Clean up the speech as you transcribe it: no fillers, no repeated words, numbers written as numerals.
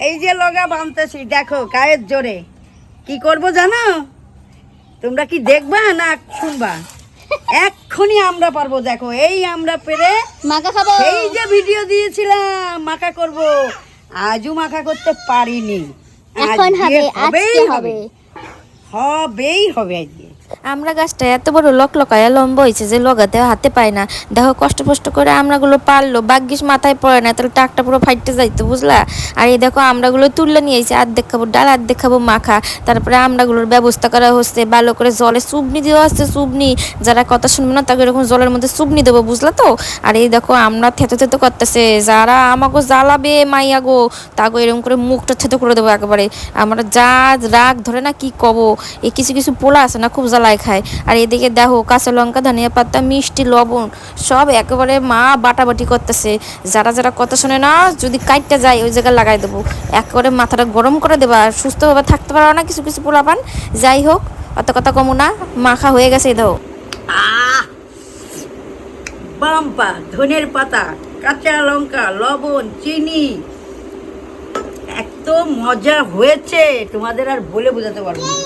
এই যে লগা বানতেছি দেখো গায়ের জোরে। কি করব জানো? তোমরা কি দেখবা না শুনবা? এক্ষুনি আমরা পারবো। দেখো এই আমরা পেরে মাখা খাবো। এই যে ভিডিও দিয়েছিলাম মাখা করব, আজও মাখা করতে পারিনি। এখন হবে, আজকে হবে। হবেই হবে আজকে। আমরা গাছটা এত বড় লকলকায়া লম্বা হয়েছে যে লগাতে হাতে পায় না। দেখো কষ্ট কষ্ট করে আমরাগুলো পারলো, ভাগ্যিস মাথায় পড়ে না, তাহলে টাকটা পুরো ফাইটতে যাইতো, বুঝলা। আর এই দেখো আমরাগুলো তুললে নিয়ে এসে অর্ধেক খাবো ডাল, অর্ধেক খাবো মাখা। তারপরে আমরাগুলোর ব্যবস্থা করা হচ্ছে, ভালো করে জলে চুবনি দেওয়া হচ্ছে। চুবনি যারা কথা শুনবে না তাকে এরকম জলের মধ্যে চুবনি দেবো, বুঝলা তো। আর এই দেখো আমরা থেতো থেতো করতেছে, যারা আমাকে জ্বালাবে মাইয়া গো তাকে এরকম করে মুখটা থেতো করে দেবো একেবারে। আমরা যা রাগ ধরে না কি কব। এই কিছু কিছু পোলা আছে না খুব জ্বালায় খায়। আর এদিকে দেখো কাঁচা লঙ্কা, ধনিয়া পাতা, মিষ্টি, লবণ সব একেবারে মা বাটাবাটি করতেছে। যারা যারা কথা শোনে না যদি কাইটটা যায় ওই জায়গায় লাগাই দেবো, একেবারে মাথাটা গরম করে দেবো। আর সুস্থভাবে থাকতে পারো না কিছু কিছু পোলাপান। যাই হোক অত কথা কমু না, মাখা হয়ে গেছে এই দেখো। বাম্পা ধনের পাতা, কাঁচা লঙ্কা, লবণ, চিনি, এত মজা হয়েছে তোমাদের আর বলে বোঝাতে পারবো না।